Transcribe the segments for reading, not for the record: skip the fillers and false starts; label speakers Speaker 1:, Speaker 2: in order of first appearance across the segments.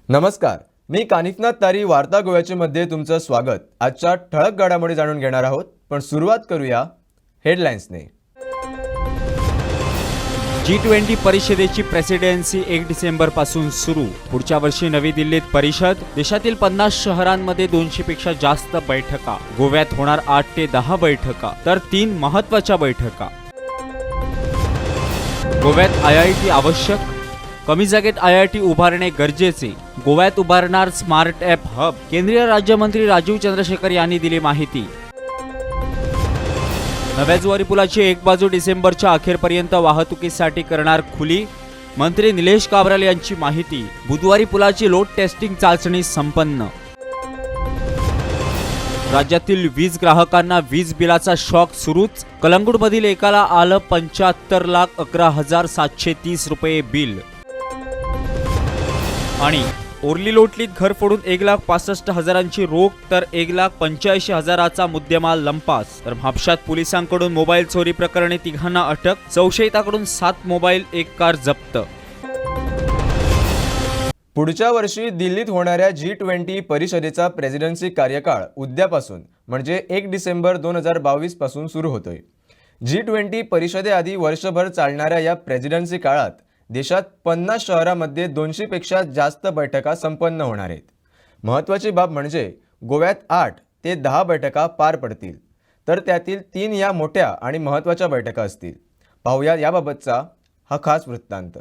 Speaker 1: नमस्कार, मी कानिफनाथ तारी वार्ता गोव्याचे मध्ये तुमचं स्वागत। आजच्या ठळक घडामोडी जाणून घेणार आहोत, पण सुरुवात करूया हेडलाईन्सने।
Speaker 2: G20 परिषदेची प्रेसिडेन्सी 1 डिसेंबर पासून सुरू। पुढच्या वर्षी नवी दिल्लीत परिषद। देशातील 50 शहरांमध्ये 200 पेक्षा जास्त बैठका। गोव्यात होणार 8 ते 10 बैठका, तर 3 महत्त्वाच्या बैठका। गोव्यात IIT आवश्यक, कमी जागेत IIT उभारणे गरजेचे। गोव्यात उभारणार स्मार्ट ॲप हब। केंद्रीय राज्यमंत्री राजीव चंद्रशेखर यांनी दिली माहिती। नव्या जुवारी पुलाची एक बाजू डिसेंबरच्या अखेरपर्यंत वाहतुकीसाठी करणार खुली। मंत्री निलेश काब्राल यांची माहिती। बुधवारी पुलाची लोड टेस्टिंग चाचणी संपन्न। राज्यातील वीज ग्राहकांना वीज बिलाचा शॉक सुरूच। कलंगूटमधील एकाला आलं 75,11,730 रुपये बिल। आणि ओरली लोटलीत घर फोडून 1,65,000ची रोख तर 1,85,000चा मुद्देमाल लंपास। तर म्हापशात पोलिसांकडून मोबाईल चोरी प्रकरणी तिघांना अटक। संशयिताकडून 7 मोबाईल 1 कार जप्त।
Speaker 1: पुढच्या वर्षी दिल्लीत होणाऱ्या G20 परिषदेचा प्रेसिडेन्सी कार्यकाळ उद्यापासून म्हणजे 1 डिसेंबर 2022 पासून सुरू होतोय। G20 परिषदेआधी वर्षभर चालणाऱ्या या प्रेसिडेन्सी काळात देशात 50 शहरांमध्ये 200 पेक्षा जास्त बैठका संपन्न होणार आहेत। महत्त्वाची बाब म्हणजे गोव्यात 8 ते 10 बैठका पार पडतील, तर त्यातील 3 या मोठ्या आणि महत्त्वाच्या बैठका असतील। पाहूया याबाबतचा हा खास वृत्तांत।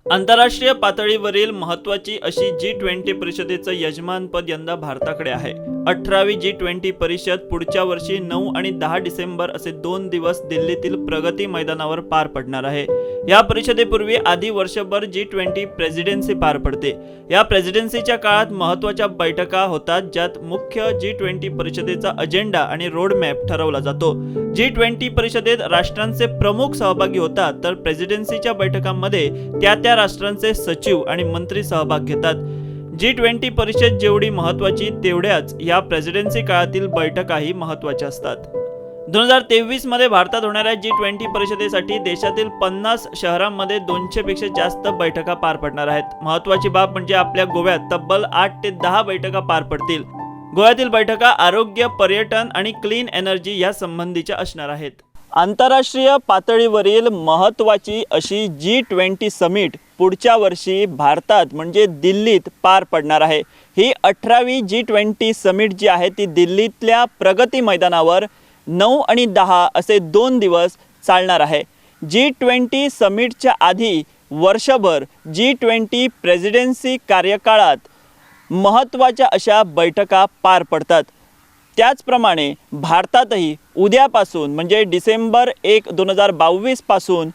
Speaker 3: आंतरराष्ट्रीय पातळीवरील महत्त्वाची अशी G20 परिषदेचं यजमानपद यंदा भारताकडे आहे। 18वी G20 परिषद पुढच्या वर्षी 9 आणि 10 डिसेंबर असे 2 दिवस दिल्लीतील प्रगती मैदानावर पार पडणार आहे। या परिषदेपूर्वी आधी वर्षभर G20 प्रेसिडेन्सी पार पडते। या प्रेसिडेन्सीच्या काळात महत्त्वाच्या बैठका होतात, ज्यात मुख्य G20 परिषदेचा अजेंडा आणि रोड मॅप ठरवला जातो। G20 परिषदेत राष्ट्रांचे प्रमुख सहभागी होतात, तर प्रेसिडेन्सीच्या बैठकांमध्ये त्या राष्ट्रांचे सचिव आणि मंत्री सहभाग घेतात। G20 परिषद जेवढी महत्त्वाची तेवढ्याच या प्रेसिडेन्सी काळातील बैठकाही महत्त्वाच्या असतात। 2023 मध्ये भारतात होणाऱ्या G20 परिषदेसाठी देशातील 50 शहरांमध्ये 200 पेक्षा जास्त बैठका पार पडणार आहेत। महत्त्वाची बाब म्हणजे आपल्या गोव्यात तब्बल 8 ते 10 बैठका पार पडतील। गोव्यातील बैठका आरोग्य, पर्यटन आणि क्लीन एनर्जी या संबंधीच्या असणार आहेत। आंतरराष्ट्रीय पातळीवरील महत्त्वाची अशी G20 समिट पुढच्या वर्षी भारतात म्हणजे दिल्लीत पार पडणार आहे। ही 18वी G20 समिट जी आहे ती दिल्लीतल्या प्रगती मैदानावर 9 आणि 10 असे 2 दिवस चालणार आहे। G20 समिटच्या आधी वर्षभर G20 प्रेसिडेन्सी कार्यकाळात महत्त्वाच्या अशा बैठका पार पडतात। त्याचप्रमाणे भारतातही उद्यापासून म्हणजे डिसेंबर 1, 2022 पासून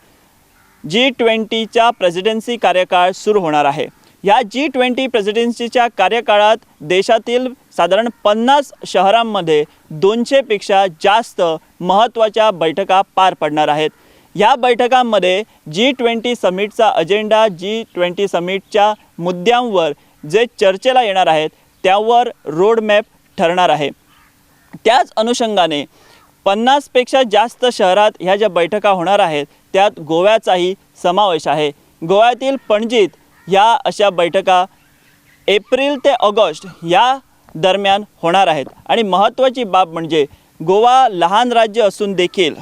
Speaker 3: G20च्या प्रेसिडेन्सी कार्यकाळ सुरू होणार आहे। या G20 प्रेसिडेन्सीच्या कार्यकाळात देशातील साधारण 50 शहरांमध्ये 200 पेक्षा जास्त महत्त्वाच्या बैठका पार पडणार आहेत। या बैठकांमध्ये G20 समिटचा अजेंडा, G20 समिटच्या मुद्द्यांवर जे चर्चेला येणार आहेत त्यावर रोड मॅप ठरणार आहे। त्याच अनुषंगाने 50 पेक्षा जास्त शहरात ह्या ज्या बैठका होणार आहेत त्यात गोव्याचाही समावेश आहे। गोव्यातील पणजीत ह्या अशा बैठका एप्रिल ते ऑगस्ट या दरम्यान होणार आहेत। आणि महत्त्वाची बाब म्हणजे गोवा लहान राज्य असून देखील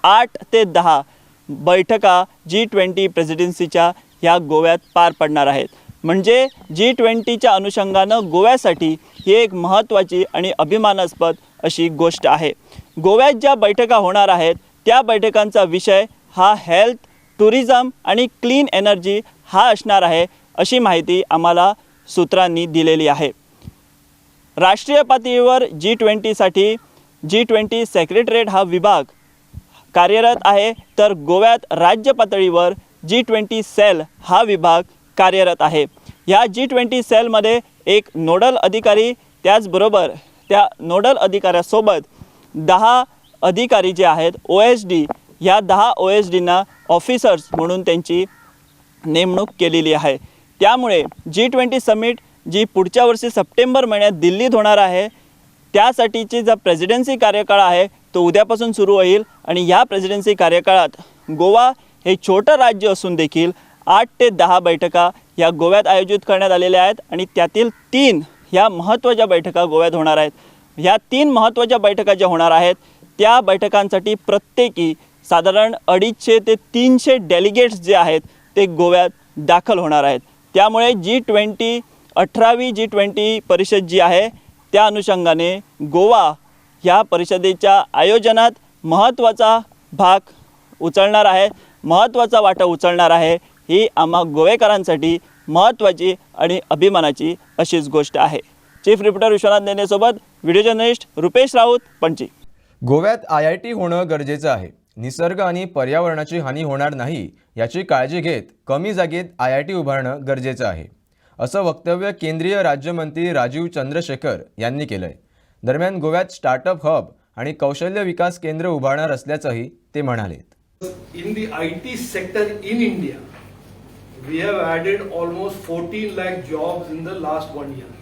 Speaker 3: 8 ते 10 बैठका G20 प्रेसिडेन्सीच्या ह्या गोव्यात पार पडणार आहेत। म्हणजे G20च्या अनुषंगानं गोव्यासाठी ही एक महत्त्वाची आणि अभिमानास्पद अशी गोष्ट आहे। गोव्यात ज्या बैठका होणार आहेत त्या बैठकांचा विषय हा हेल्थ, टुरिझम आणि क्लीन एनर्जी हा असणार आहे, अशी माहिती आम्हाला सूत्रांनी दिलेली आहे। राष्ट्रीय पातळीवर G20साठी G20 सेक्रेटरीएट हा विभाग कार्यरत आहे, तर गोव्यात राज्य पातळीवर G20 सेल हा विभाग कार्यरत आहे। या G20 सेलमध्ये एक नोडल अधिकारी, त्याचबरोबर त्या नोडल अधिकाऱ्यासोबत 10 अधिकारी जे आहेत OSD, या 10 OSDना ऑफिसर्स म्हणून त्यांची नेमणूक केलेली आहे। त्यामुळे G20 समिट जी पुढच्या वर्षी सप्टेंबर महिन्यात दिल्लीत होणार आहे त्यासाठीची जो प्रेसिडेन्सी कार्यकाळ आहे तो उद्यापासून सुरू होईल। आणि या प्रेसिडेन्सी कार्यकाळात गोवा हे छोटं राज्य असून देखील 8 ते 10 बैठका ह्या गोव्यात आयोजित करण्यात आलेल्या आहेत आणि त्यातील 3 ह्या महत्त्वाच्या बैठका गोव्यात होणार आहेत. ह्या 3 महत्त्वाच्या बैठका ज्या होणार आहेत त्या बैठकांसाठी प्रत्येकी साधारण 250 ते 300 डेलिगेट्स जे आहेत ते गोव्यात दाखल होणार आहेत. त्यामुळे G20 18वी G20 परिषद जी आहे त्या अनुषंगाने गोवा ह्या परिषदेच्या आयोजनात महत्त्वाचा भाग उचलणार आहे, महत्त्वाचा वाटा उचलणार आहे. ही आम्हा गोवेकरांसाठी महत्त्वाची आणि अभिमानाची अशीच गोष्ट आहे. चीफ रिपोर्टर विश्वनाथ नेनेसोबत व्हिडिओ जर्नलिस्ट रुपेश राऊत, पणजी.
Speaker 1: गोव्यात IIT होणं गरजेचं आहे. निसर्ग आणि पर्यावरणाची हानी होणार नाही याची काळजी घेत कमी जागेत IIT उभारणं गरजेचं आहे, असं वक्तव्य केंद्रीय राज्यमंत्री राजीव चंद्रशेखर यांनी केलंय. दरम्यान गोव्यात स्टार्टअप हब आणि कौशल्य विकास केंद्र उभारणार असल्याचंही ते म्हणालेत.
Speaker 4: In the IT sector in India, we have added almost 14 lakh jobs in the last 1 year.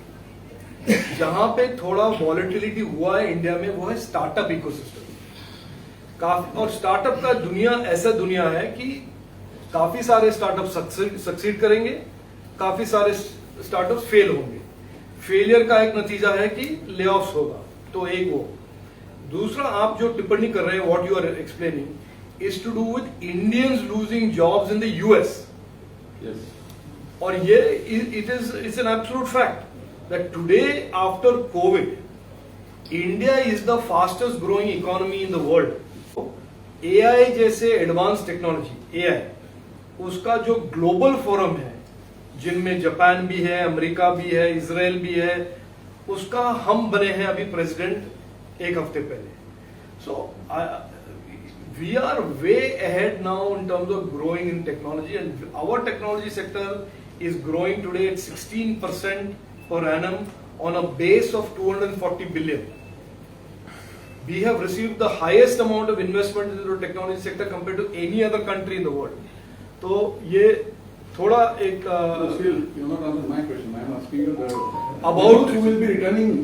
Speaker 4: जहां पे थोड़ा वॉलेटिलिटी हुआ है इंडिया में वो है स्टार्टअप इकोसिस्टम. काफी और स्टार्टअप का दुनिया ऐसा दुनिया है कि काफी सारे स्टार्टअप सक्सीड करेंगे, काफी सारे स्टार्टअप फेल होंगे. फेलियर का एक नतीजा है कि ले ऑफ्स होगा. तो एक वो. दूसरा, आप जो टिप्पणी कर रहे हैं, what you are explaining is to do with Indians losing jobs in the US. और ये it's an absolute fact that today after COVID, India is the fastest growing economy in the world. AI जैसे advance technology, AI उसका जो global forum है जिनमें Japan भी है, America भी है, इजराइल भी है, उसका हम बने हैं अभी प्रेसिडेंट एक हफ्ते पहले. So we are way ahead now in terms of growing in technology, and our technology sector is growing today at 16% per annum on a base of 240 billion. We have received the highest amount of investment into the technology sector compared to any other country in the world. तो ये थोड़ा एक
Speaker 5: still you're not answering my question. I am asking you
Speaker 4: about
Speaker 5: who will be returning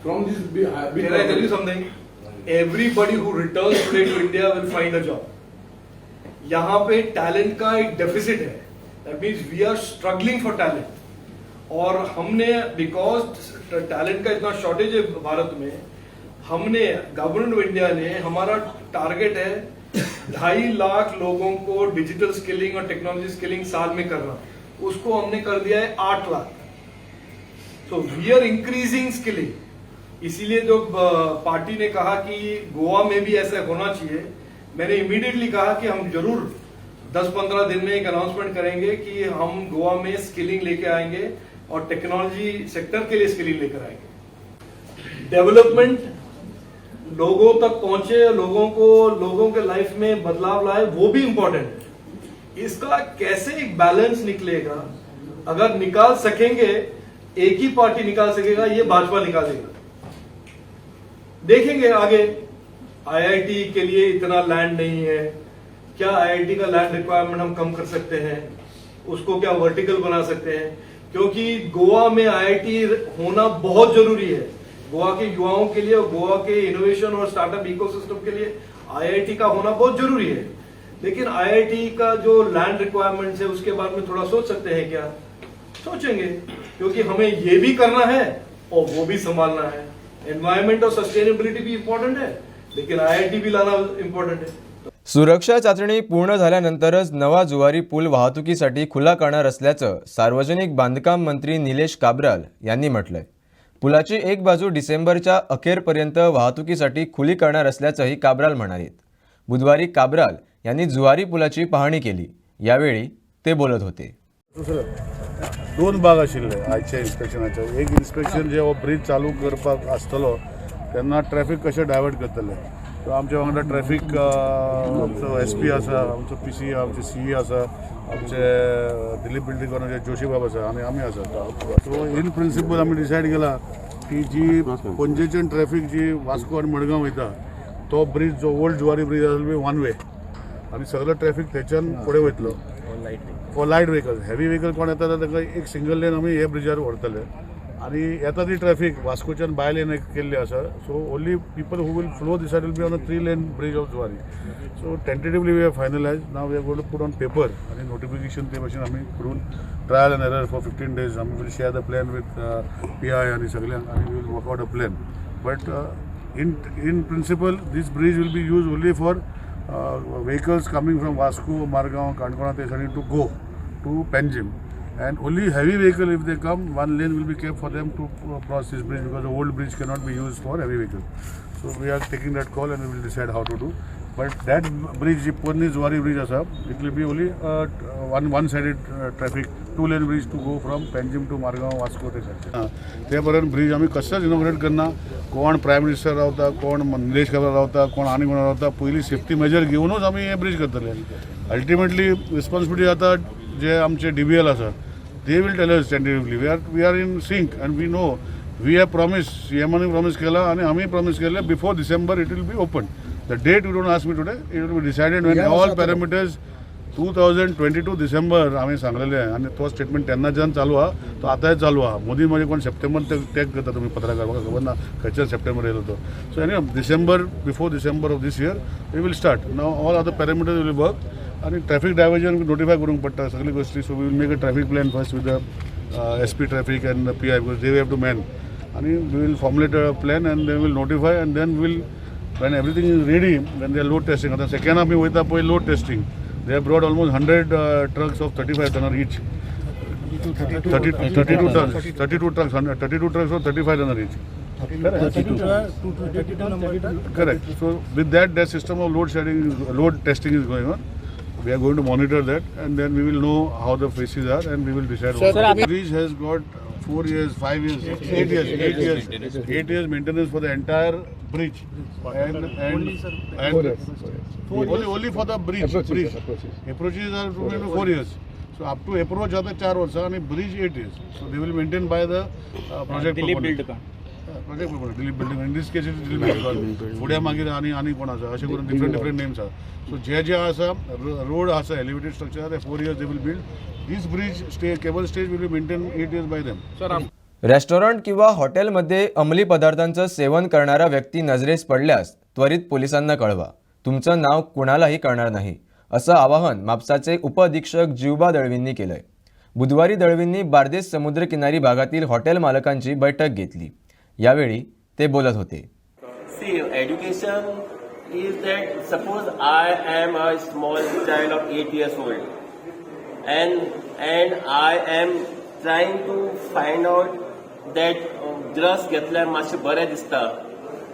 Speaker 5: from this big
Speaker 4: Can I tell you something? Everybody who returns today to India will find a job. यहाँ पे talent का एक deficit है. That means we are struggling for talent. और हमने because talent का इतना shortage है भारत में, हमने गवर्नमेंट ऑफ इंडिया ने, हमारा टारगेट है 2.5 लाख लोगों को डिजिटल स्किलिंग और टेक्नोलॉजी स्किलिंग साल में करना. उसको हमने कर दिया है 8 lakh. So we are increasing skilling. इसीलिए जो पार्टी ने कहा कि गोवा में भी ऐसा होना चाहिए, मैंने इमीडिएटली कहा कि हम जरूर 10-15 दिन में एक अनाउंसमेंट करेंगे कि हम गोवा में स्किलिंग लेके आएंगे और टेक्नोलॉजी सेक्टर के लिए स्किलिंग लेकर आएंगे. डेवलपमेंट लोगों तक पहुंचे, लोगों के लाइफ में बदलाव लाए, वो भी इंपॉर्टेंट है. इसका कैसे एक बैलेंस निकलेगा, अगर निकाल सकेंगे, एक ही पार्टी निकाल सकेगा, ये भाजपा निकालेगा. देखेंगे आगे. IIT के लिए इतना लैंड नहीं है, क्या IIT का लैंड रिक्वायरमेंट हम कम कर सकते हैं, उसको क्या वर्टिकल बना सकते हैं, क्योंकि गोवा में IIT होना बहुत जरूरी है. गोवा के युवाओं के लिए, गोवा के इनोवेशन और स्टार्टअप इकोसिस्टम के लिए IIT का होना बहुत जरूरी है. लेकिन IIT का जो लैंड रिक्वायरमेंट्स है उसके बारे में थोड़ा सोच सकते हैं क्या? सोचेंगे, क्योंकि हमें ये भी करना है और वो भी संभालना है. एनवायरमेंट और सस्टेनेबिलिटी भी इंपॉर्टेंट है, लेकिन IIT भी लाना इंपॉर्टेंट है.
Speaker 1: सुरक्षा चाचणी पूर्ण झाल्यानंतरच नवा जुवारी पूल वाहतुकीसाठी खुला करणार असल्याचं सार्वजनिक बांधकाम मंत्री निलेश काब्राल यांनी म्हटलंय. पुलाची एक बाजू डिसेंबरच्या अखेरपर्यंत वाहतुकीसाठी खुली करणार असल्याचंही काब्राल म्हणालेत. बुधवारी काब्राल यांनी जुवारी पुलाची पाहणी केली. यावेळी ते बोलत होते.
Speaker 6: दोन भाग आशिल्ले आयच्या इन्स्पेक्शनाचे. एक इन्स्पेक्शन जे हो ब्रिज चालू करपाक आसतलो तेन्ना ट्रॅफिक कशें डायवर्ट करतले. सो आमच्या वांगडा ट्रॅफिक आमचो SP आसा, आमचो PC, आमचे CE आसा, आमचे दिलीप बिल्डीकर जोशी बाब आसा आनी आमी आसा. सो इन प्रिंसिपल आमी डिसायड केला की जी पणजेच्यान ट्रॅफिक जी वास्को आनी मडगांव वयता तो ब्रिज जो ओल्ड जुवारी ब्रिज आसा बी 1 वे आनी सगळो ट्रॅफिक थंयच्यान फुडें वयतलो. For light vehicles. Heavy vehicle कोण येता जाल्यार ताका एक सिंगल लेन आमी हे ब्रिजार व्हरतले आणि येता ती ट्रॅफिक वास्कोच्यान भायर लेन केल्ली आसा. So only people who will flow this side will be on a 3-lane bridge of Zuari. So tentatively we have finalise. Now we are going to put on paper आणि नोटिफिकेशन ते भाशेन आमी करून trial and error for 15 days आमी will share the plan with PI आणि सगळ्यांक आणि we will work out a plan. But in principle this bridge will be used only for vehicles coming from Vasco, Margaon, Kankona, Tesani to go to Panjim. And only heavy vehicle, if they come, one lane will be kept for them to cross this bridge, because the old bridge cannot be used for heavy vehicle. So we are taking that call and we will decide how to do. But that bridge, Purni Zuari bridge asa, it will be only one-sided traffic, 2-lane bridge to go from Panjim to Margaon, Vasco ते side. ते पर्यंत bridge आम्ही कशाच inaugurate करना. कोण prime minister रावता, कोण निलेश काब्राल रावता, कोण आनी कोण रावता, पयली सेफ्टी मेजर घेवनूच आमी हे ब्रिज करतले. अल्टिमेटली रिस्पॉन्सिबिलिटी आता जे आमचे DBL आसा, they will tell us tentatively. We are in sync and we know. We have promised, CMने promise केला आणि आम्ही promise केलं before December it will be open. The date you don't ask me today, it will be decided when all parameters 2022 December आम्ही सांगलेले आहे. आणि तो statement त्यांना जेव्हा चालू हा तो आताही चालू हा. मोदी म्हणजे कोण सप्टेंबर टॅग करता तुम्ही पत्रकार बघा खबर ना खंयच्या सप्टेंबर येयलो तो. So any December before December of this year we will start. Now all other parameters will work आणि ट्रॅफिक डायव्हर्जन नोटिफाय करूंक पडटा सगळी गोष्टी. So we will make a traffic plan first with the SP traffic and PI because they have to man. आणि we will formulate a plan and they will notify and then will when everything is ready then they are load testing. आता second आम्ही वयता पळय load testing. They have brought almost 100 trucks of 35 tonner each. 32 tons. 32 trucks, 32 trucks of 35 tonner each. Correct. So with that system of load testing is going on. We are going to monitor that and then we will know how the phases are and we will decide. The bridge has got 4 years, 5 years, 8 years maintenance for the entire bridge. And only for the bridge. Approaches are 4 years. So up to approach are 4 years and bridge 8 years. So they will maintain by the project proponent. Project proponent, Dilip building. In this case it is Dilip building. पुढे मागीर आणि कोण आसा अशें करून different names are. So जे आसा road आसा elevated structure are 4 years they will build. This bridge cable stage will be maintained 8 years by them.
Speaker 1: Restaurant किंवा हॉटेलमध्ये अंमली पदार्थांचं सेवन करणारा व्यक्ती नजरेस पडल्यास त्वरित पोलिसांना कळवा. तुमचं नाव कुणालाही कळणार नाही असं आवाहन म्हापसाचे उपअधीक्षक जीवबा दळवींनी केलंय. बुधवारी दळवींनी बार्देस समुद्रकिनारी भागातील हॉटेल मालकांची बैठक घेतली. यावेळी ते बोलत होते.
Speaker 7: See, education is that suppose I am a small child of 8 years old and I am trying to find out that drugs घेतल्यार मातशें बरें दिसता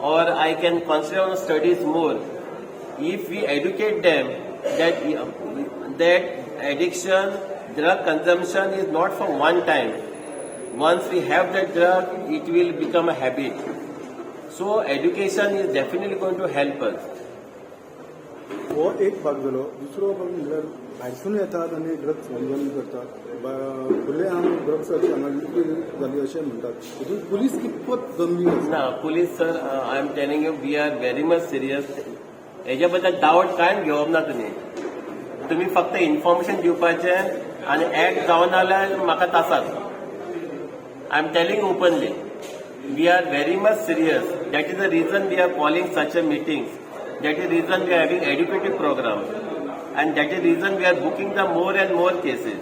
Speaker 7: or I can concentrate on studies more. If we educate them that addiction, drug consumption is not for one time. Once we have that drug, it will become a habit. So education is definitely going to help us.
Speaker 8: हो एक भाग जालो. दुसरो भाग म्हणल्यार भायरसून येतात आनी drugs consume करतात. खुले आम ड्रग्साची हांगा विक्री जाली अशें म्हणटात. हितून पुलीस कितपत गंभीर आसा?
Speaker 7: ना police sir I am telling you we are very much serious. हेज्या बद्दल डावट कांय घेवप ना तुमी फक्त इन्फॉर्मेशन दिवपाचें आनी एक्ट जावना जाल्यार म्हाका तासात. I am telling openly, we are very much serious. That is the reason we are calling such a meetings. That is the reason we are having educative programs. And that is the reason we are booking the more and more cases.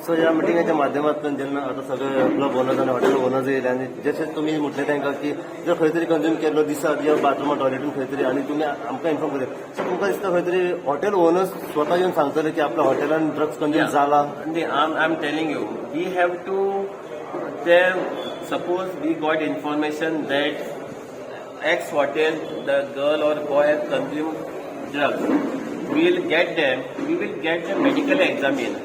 Speaker 9: So ह्या मिटिंगाच्या माध्यमातून जेन्ना आता सगळे आपलो owners आनी hotel owners येयले आनी जशें तुमी म्हटलें तांकां की जर खंय तरी कंझ्युम केल्लो दिसाक या बाथरूमात टॉयलेटीन खंय तरी आनी तुमी आमकां इन्फॉर्म करता. सो तुमकां दिसता खंय तरी हॉटेल ओनर्स स्वता येवन सांगतले की आपल्या हॉटेलान ड्रग्स कंझ्युम जाला.
Speaker 7: I am telling you, we have to tell, suppose we got information that X hotel, the girl or boy has consumed drugs. We will get them medical examined.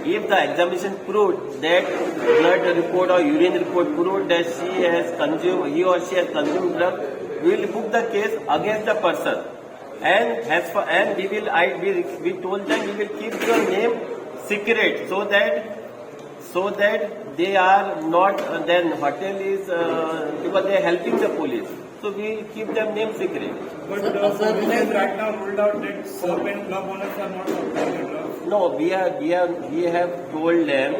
Speaker 7: If the examination proved that blood report or urine report proved that he or she has consumed drug, we will book the case against the person. And we told them we will keep your name secret so that they are not, then hotel is, because they are helping the police. So we keep them name secret.
Speaker 10: But the police has right now ruled out that soap and club owners are not supplying drugs.
Speaker 7: No, we have told them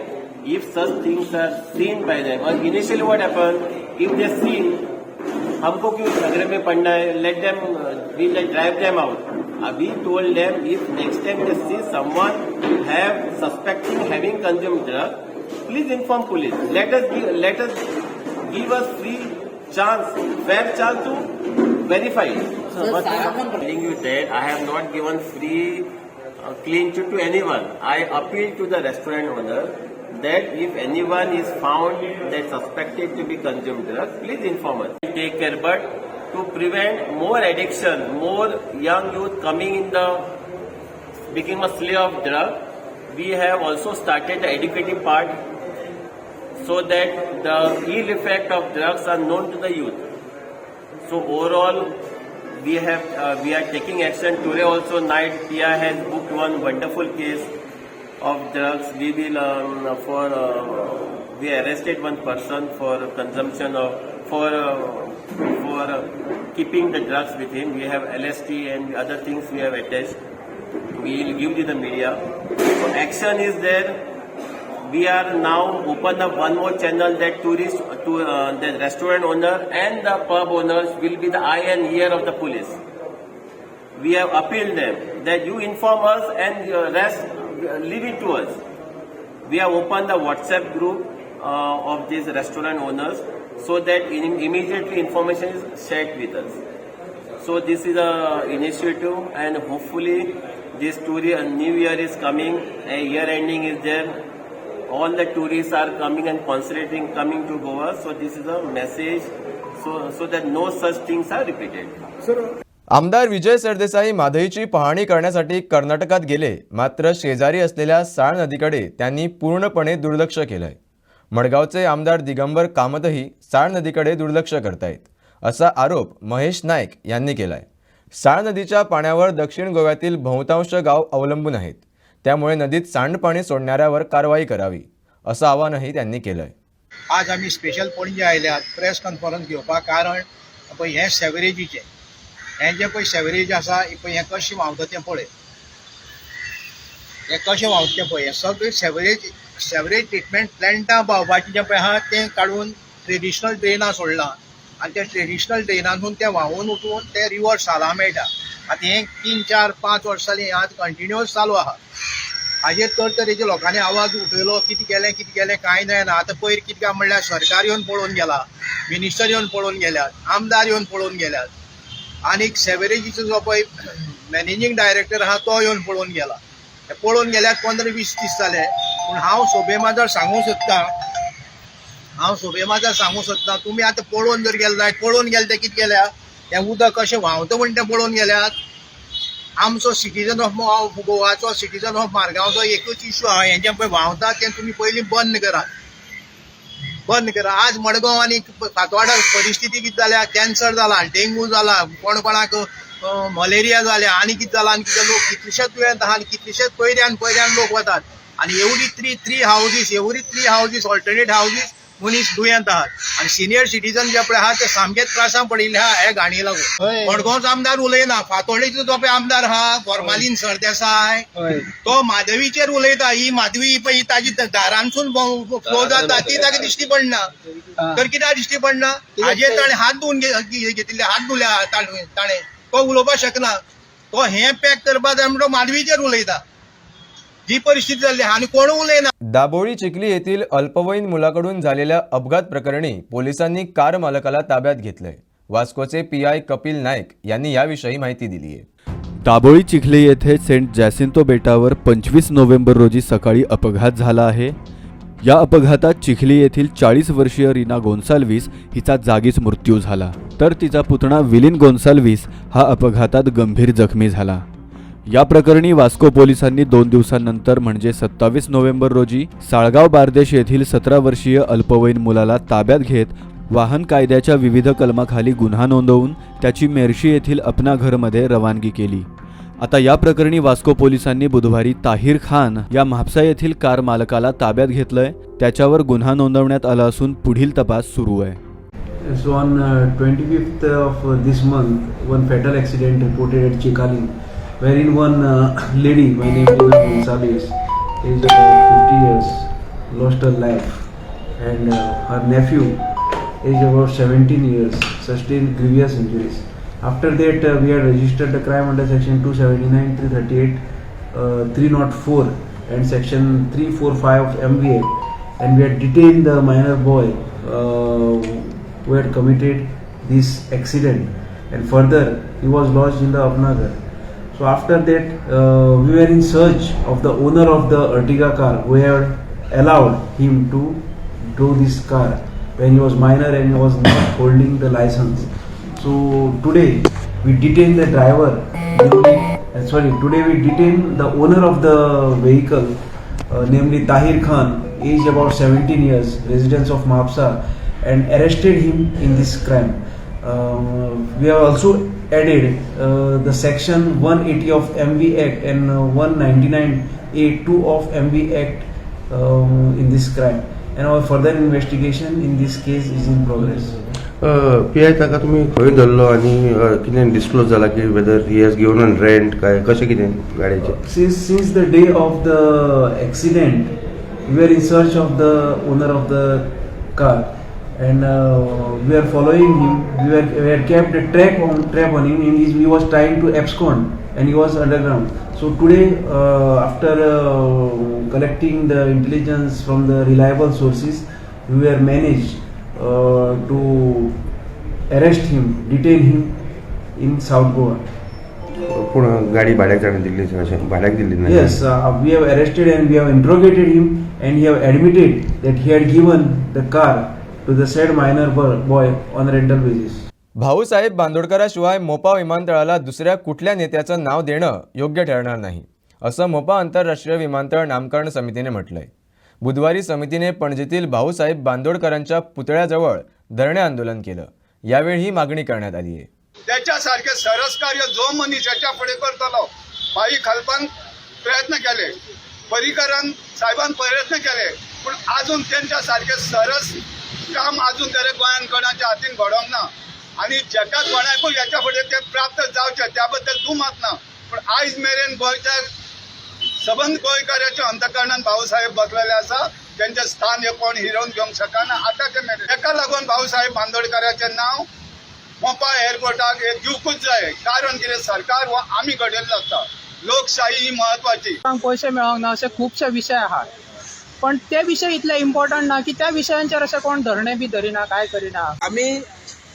Speaker 7: if such things are seen by them, or initially what happened, if they seen, हमको क्यों झगड़े में पड़ना है, let them, we like drive them out. We told them if next time they see someone have suspecting having consumed drug, please inform police. Let us give us free chance, fair chance to verify it. So what I'm telling you that I have not given free clean chit to anyone. I appeal to the restaurant owner that if anyone is found that suspected to be consumed drugs, please inform us. Take care, but to prevent more addiction, more young youth coming in the becoming a slave of drug, we have also started the educative part so that the ill effect of drugs are known to the youth. So overall, we are taking action. Today also night, PI has booked one wonderful case of drugs. We arrested one person for consumption of for keeping the drugs with him. We have LSD and other things we have attached. We will give to the media. So action is there. We are now open up one more channel that the restaurant owner and the pub owners will be the eye and ear of the police. We have appealed them that you inform us and the rest leave it to us. We have opened the WhatsApp group of these restaurant owners so that immediately information is shared with us. So this is an initiative, and hopefully this New Year is coming, a year ending is there. All the tourists are coming and concentrating coming to Goa. So this is a message so that no such things are repeated.
Speaker 1: आमदार विजय सरदेसाई माधईची पाहणी करण्यासाठी कर्नाटकात गेले, मात्र शेजारी असलेल्या साळ नदीकडे त्यांनी पूर्णपणे दुर्लक्ष केलंय. मडगावचे आमदार दिगंबर कामतही साळ नदीकडे दुर्लक्ष करतायत, असा आरोप महेश नाईक यांनी केलाय. साळ नदीच्या पाण्यावर दक्षिण गोव्यातील बहुतांश गाव अवलंबून आहेत, त्यामुळे नदीत सांडपाणी सोडणाऱ्यावर कारवाई करावी, असं आवाहनही त्यांनी केलंय.
Speaker 11: आज आम्ही स्पेशल पणजे आयल्यात प्रेस कॉन्फरन्स घेवपाक, कारण पळय हे सेवरेजीचे हे जे पळय सेवरेज आसा पळय हे कशें व्हांवता तें पळय, हे कशें व्हांवता तें पळय. हे सगळें सेवरेज ट्रिटमेंट प्लॅन्टां व्हांवपाचें जें पळय आहा तें काडून ट्रेडिशनल ड्रेनां सोडलां, आनी त्या ट्रेडिशनल ड्रेनांतून तें व्हांवून उठून ते रिवर साला मेळटा. आतां हें 3, 4, 5 वर्सां जालीं आज कंटिन्युअस चालू आहा. हाजेर तरेतरेचे लोकांनी आवाज उठयलो, कितें केलें कांय जायना. आतां पयर कितें काय म्हणल्यार सरकार येवन पळोवन गेला, मिनिस्टर येवन पळोवन गेल्यात, आमदार येवन पळोवन गेल्यात, आनीक सेवेरेजीचो जो पळय मॅनेजींग डायरेक्टर आहा तो येवन पळोवन गेला. हे पळोवन गेल्याक 15-20 दीस जाले. पूण हांव सोबे माजर सांगूंक सोदतां तुमी आतां पळोवन जर गेले जायत, पळोवन गेले ते कितें केल्या, हें उदक कशें व्हांवता म्हण तें पळोवन गेल्यात. आमचो सिटीजन ऑफ गोवाचो, सिटीजन ऑफ मारगांवचो एकूच इश्यू आहा, हें जें पळय व्हांवता तें तुमी पयलीं बंद करा. आज मडगांव आनी फातवाडा परिस्थिती कितें जाल्या, कॅन्सर जाला, डेंगू जाला, कोणाक मलेरिया जाल्या, आनी कितें जाला, आनी कितें लोक कितलेशेच दुयेंत आहा, आनी कितलेशेच पयऱ्यान लोक वतात. आनी every three houses alternate houses मनीस दुयेंत आहात. आनी सिनियर सिटीजन जे पळय आहा ते सामकेच त्रासां पडिल्ले आहा हे घाणी लागून. मडगांवचो आमदार उलयना, फातोर्डेचो जो पळय आमदार आहा फॉर्मालीन सरदेसाय, तो माधवीचेर उलयता. ही माधवी पळय ताजी दारांसून फ्लो जाता ती ताका दिश्टी पडना, तर कित्याक दिश्टी पडना, हाजेर ताणें हात धुवन घेतिल्ले, हात धुल्या ताणें, तो उलोवपाक शकना. तो हें पॅक करपाक जाय म्हणून माधवीचेर उलयता. ही परिस्थिती जाल्ली आनी कोण उलयना.
Speaker 1: दाबोळी चिखली येथील अल्पवयीन मुलाकडून झालेल्या अपघात प्रकरणी पोलिसांनी कार मालकाला ताब्यात घेतलंय. वास्कोचे PI कपिल नाईक यांनी याविषयी माहिती दिली आहे.
Speaker 12: दाबोळी चिखली येथे सेंट जॅसिंतो बेटावर 25 नोव्हेंबर रोजी सकाळी अपघात झाला आहे. या अपघातात चिखली येथील 40 वर्षीय रीना गोन्साल्विस हिचा जागीच मृत्यू झाला, तर तिचा पुतणा विलिन गोन्साल्विस हा अपघातात गंभीर जखमी झाला. या प्रकरणी वास्को पोलिसांनी 2 दिवसांनंतर म्हणजे 27 नोव्हेंबर रोजी साळगाव बारदेश येथील 17 वर्षीय अल्पवयीन मुलाला ताब्यात घेत वाहन कायद्याच्या विविध कलमाखाली गुन्हा नोंदवून त्याची मेर्शी येथील अपना घरमध्ये रवानगी केली. आता या प्रकरणी वास्को पोलिसांनी बुधवारी ताहिर खान या म्हापसा येथील कार मालकाला ताब्यात घेतलंय. त्याच्यावर गुन्हा नोंदवण्यात आला असून पुढील तपास सुरू आहे.
Speaker 13: So on 25th of this month, one fatal accident reported at Chikali, wherein one lady by name Rina Gonzalez, is about 50 years, lost her life, and her nephew, aged about 17 years, sustained grievous injuries. After that, we had registered the crime under section 279, 338, 304 and section 345 of MV Act, and we had detained the minor boy who had committed this accident, and further he was lodged in the Apnagar. So after that, we were in search of the owner of the Ertiga car who had allowed him to drove this car when he was minor and he was not holding the license. So today we detained the driver. Today we detained the owner of the vehicle, namely Tahir Khan, aged about 17 years, resident of Mapsa, and arrested him in this crime. We have also added the section 180 of MV Act and 199A2 of MV Act in this crime, and our further investigation in this case is in progress.
Speaker 14: PI ताका तुम्ही खंय धरलो आनी कितें disclose जाला की weather he has given on rent काय कशें कितें गाडयेचें
Speaker 13: Since the day of the accident, we were in search of the owner of the car, and we are following him. We had kept a trap on him, and he was trying to abscond, and he was underground. So today, after collecting the intelligence from the reliable sources, we were managed to arrest him, detain him in South Goa.
Speaker 14: पूण गाडी भाड्याक ताणें दिल्ली अशें भाड्याक दिल्ली ना
Speaker 13: Yes, we have arrested and we have interrogated him, and he have admitted that he had given the car to the said minor boy on rental basis.
Speaker 1: Bhausaheb बांदोडकराशिवाय मोपा विमानतळाला दुसऱ्या कुठल्या नेत्याचं नाव देणं योग्य ठरणार नाही, असं मोपा आंतरराष्ट्रीय विमानतळ नामकरण समितीने म्हटलंय. बुधवारी समितीने पणजीतील भाऊसाहेब बांदोडकरांच्या पुतळ्याजवळ धरणे आंदोलन केलं. यावेळी ही मागणी करण्यात आली आहे.
Speaker 11: त्याच्यासारखे सरस कार्य जो मनीस याच्या फुडें करतलो, बाई खालपान प्रयत्न केले, पर्रीकरान साहेबान प्रयत्न केले, पण अजून त्यांच्या सारखे सरस काम अजून तरी गोंयान कोणाच्या हातीन घडोवंक ना, आणि जेका कोणाकूय याच्या फुडें ते प्राप्त जावचे त्या बद्दल दुमत ना. पण आयज मेरेन गोंयच्या सबंद गोंयकाराच्या अंतकरणान भाऊसाहेब बसलेले आसा. त्यांचे स्थान हे कोण हिरोवन घेवंक शकना आतांचे मेरेन. हेका लागून भाऊसाहेब बांदोडकरांचें नांव मोपा एअरपोर्टाक हे दिवकूच जाय. कारण कितें सरकार हो आमी घडयल्लो आसता. लोकशाही ही महत्वाची.
Speaker 15: पैसे मेळोंक ना असे खुबशे विषय आहात, पण ते विषय इतले इम्पॉर्टंट ना की त्या विशयांचेर अशें कोण धरणे बी धरिना, काय करिना.
Speaker 11: आम्ही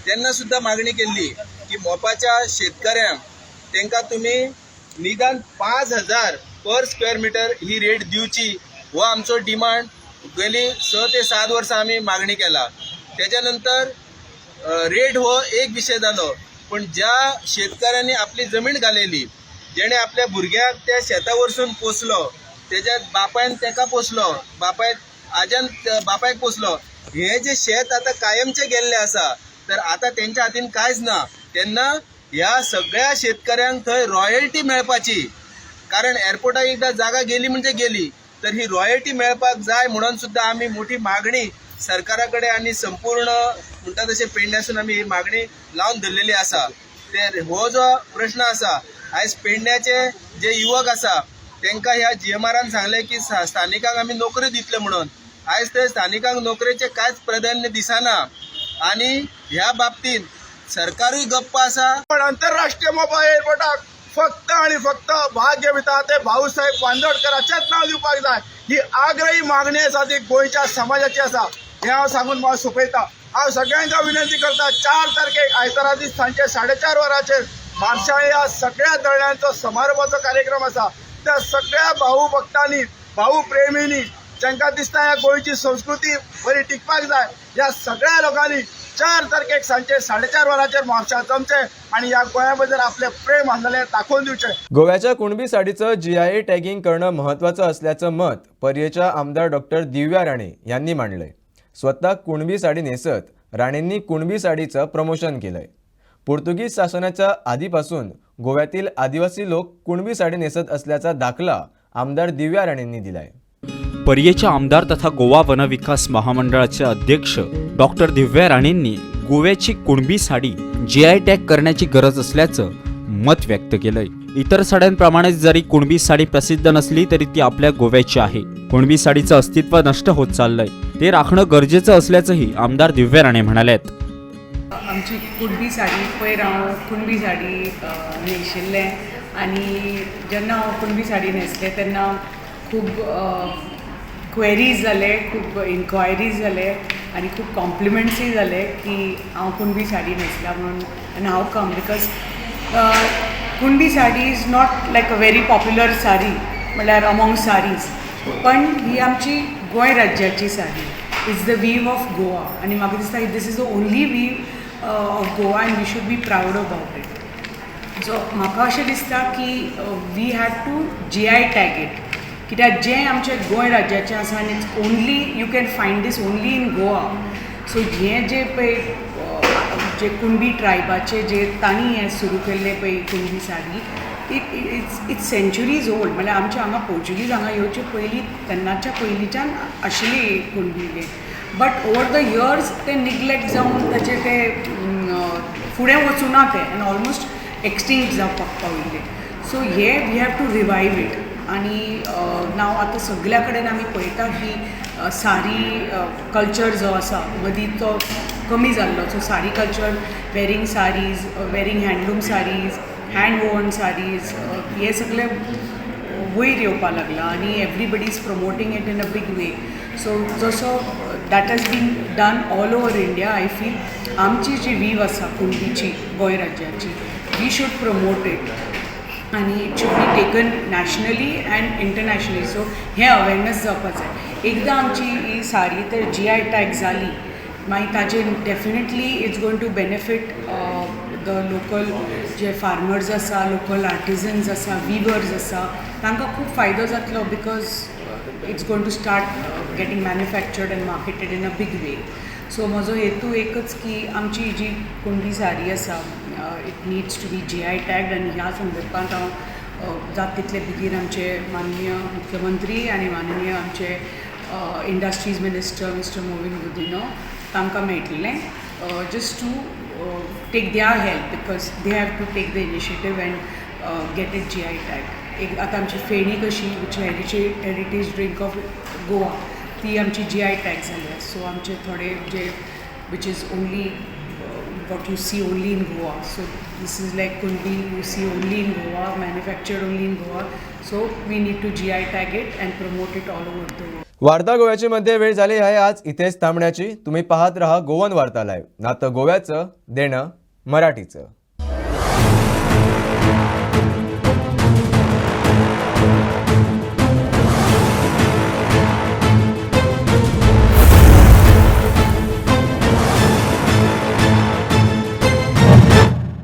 Speaker 11: त्यांना सुद्धा मागणी केली की मोपाच्या शेतकऱ्यांक तांकां तुम्ही निदान 5,000 पर स्क्वेअर मीटर ही रेट दिवची, हो आमचो डिमांड गेली 6 ते 7 वर्सां आम्ही मागणी केला. त्याच्यानंतर रेट हो एक विषय जालो, पण ज्या शेतकऱ्यांनी आपली जमीन घालेली, जेणे आपल्या भुरग्याक त्या शेता वरसून पोसलो, त्याच्या बापायन तेका पोसलो, आज्यान बापायक पोसलो, हे जे शेत आता कायमचे गेल्ले आसा, तर आता त्यांच्या हातीन कांयच ना. तेन्ना ह्या सगळ्या शेतकऱ्यांक थंय रॉयल्टी मेळपाची, कारण एअरपोर्टाक एकदा जागा गेली म्हणजे गेली, तर ही रॉयल्टी मेळपाक जाय म्हणून सुद्धा आम्ही मोठी मागणी सरकाराकडे आणि संपूर्ण म्हणटा तशें पेडण्यासून आम्ही ही मागणी लावून धरलेली आसा. ते हो जो प्रश्न आसा, आयज पेडण्याचे जे युवक आसा तांकां ह्या GMRान सांगले की स्थानिकांक आमी नोकरी दितले म्हणून. आयज ते स्थानिकांक नोकरेचे कांयच प्राधान्य दिसना, आणि ह्या बाबतीत सरकारूय गप्प आसा. पण आंतरराष्ट्रीय मोपा एअरपोर्टाक फक्त आणि फक्त भाग्य विता ते भाऊसाहेब बांदोडकरांचेच नाव दिवपाक जाय. ही आग्रही मागणी आसा ती गोंयच्या समाजाची आसा. हे हांव सांगून म्हाका सोंपयता. हांव सगळ्यांका विनंती करता, 4 तारखेक आयतारा दीस सांजे 4:30 वरांचेर म्हापशा ह्या सगळ्या दळण्यांचो समारोपाचो कार्यक्रम आसा. त्या सगळ्या भाऊ भक्तांनी, भाऊ प्रेमींनी, जांकां दिसता ह्या गोंयची संस्कृती बरी टिकपाक जाय, ह्या सगळ्या लोकांनी 4 तारखेक सांजे 4:30 वरांचेर म्हापशा जमचे आणि या गोंया बद्दल आपले प्रेम आसलेले दाखोवन दिवचे.
Speaker 1: गोव्याच्या कुणबी साडीचं GIA टॅगिंग करणं महत्त्वाचं असल्याचं मत पर्येच्या आमदार डॉक्टर दिव्या राणे यांनी मांडलंय. स्वतः कुणबी साडी नेसत राणेंनी कुणबी साडीचं प्रमोशन केलंय. पोर्तुगीज शासनाच्या आधीपासून गोव्यातील आदिवासी लोक कुणबी साडी नेसत असल्याचा दाखला आमदार दिव्या राणेंनी दिलाय.
Speaker 2: पर्येच्या आमदार तथा गोवा वनविकास महामंडळाचे अध्यक्ष डॉक्टर दिव्या राणेंनी गोव्याची कुणबी साडी GI टॅग करण्याची गरज असल्याचं मत व्यक्त केलंय. इतर साड्यांप्रमाणेच जरी कुणबी साडी प्रसिद्ध नसली तरी ती आपल्या गोव्याची आहे. कुणबी साडीचं अस्तित्व नष्ट होत चाललंय, ते राखणं गरजेचं असल्याचंही आमदार दिव्या राणे म्हणालेत.
Speaker 16: आमची कुणबी साडी पयर हांव कुणबी साडी न्हेशिल्लें आनी जेन्ना हांव कुणबी साडी न्हेसलें तेन्ना खूब क्वेरीज जाले, खूब इन्क्वायरीज जाले आनी खूब कॉम्प्लिमेंट्सूय जाले की हांव कुणबी साडी न्हेसला म्हणून. आनी हांव कम because Kunbi sari is not like a very popular sari म्हणल्यार अमॉंग साडीज, पण ही आमची गोंय राज्याची साडी. It's the weave of Goa आनी म्हाका दिसता this is the only weave of Goa and we should be proud about it. So म्हाका अशें दिसता की we had to GI tag it, कित्याक जें आमचें गोंय राज्याचें आसा आनी it's only you can find this only in Goa. So हें जें पळय जे कुणबी ट्रायबाचे जे तांणी हें सुरू केल्लें पळय Kunbi sari, it's centuries old. म्हणल्यार आमचे हांगा पोर्चुगीज हांगा येवचे पयलीं तेन्नाच्या पयलींच्यान आशिल्ली Kunbi. But over the years ते निग्लेक्ट जावन ताचे ते फुडें वचूना ते आनी ऑलमोस्ट एक्सटिंक्ट जावपाक पाविल्ले. सो हे we have to revive it. आनी नाव आतां सगळ्या कडेन आमी पळयता की साडी कल्चर जो आसा मदीं तो कमी जाल्लो. So sari culture, wearing saris, wearing handloom saris, hand woven saris, हे सगळे वयर येवपाक लागला आनी everybody is promoting it in a big way. So जसो that has been done all over India, I feel आमची जी वीव आसा कुणबीची गोंय राज्याची, वी शूड प्रमोट इट आनी it should be taken nationally and internationally. So हें awareness जावपाक जाय. एकदां आमची ही साडी तर GI टॅग जाली मागीर ताजेर definitely it's going to benefit the local जे फार्मर्स आसा, लोकल आर्टिजन्स आसा, विवर्स आसा, तांकां खूब फायदो जातलो because it's going to start getting manufactured and marketed in a big way. So म्हजो हेतू एकच की आमची जी कुणबी साडी आसा it needs to be GI tagged. आनी ह्या संदर्भांत हांव जाता तितले बेगीन आमचे माननीय मुख्यमंत्री आनी माननीय आमचे industries minister mister Mauvin Godinho तांकां मेळटलें just to take their help because they have to take the initiative and get it GI tag. एक आतां आमची फेणी कशी which heritage drink of Goa ती आमची GI टॅग जाल्या. सो आमचे थोडे जे which is only what you see only in Goa. So this is like Kunbi, you see only in Goa, manufactured only in Goa. So we need to GI tag it and promote it all over the world.
Speaker 1: वार्ता गोव्याची मध्ये वेळ झाली आहे आज इथेच थांबण्याची. तुम्ही पाहत रहा गोवन वार्ता लाईव्ह. नातं गोव्याचं, देणं मराठीचं.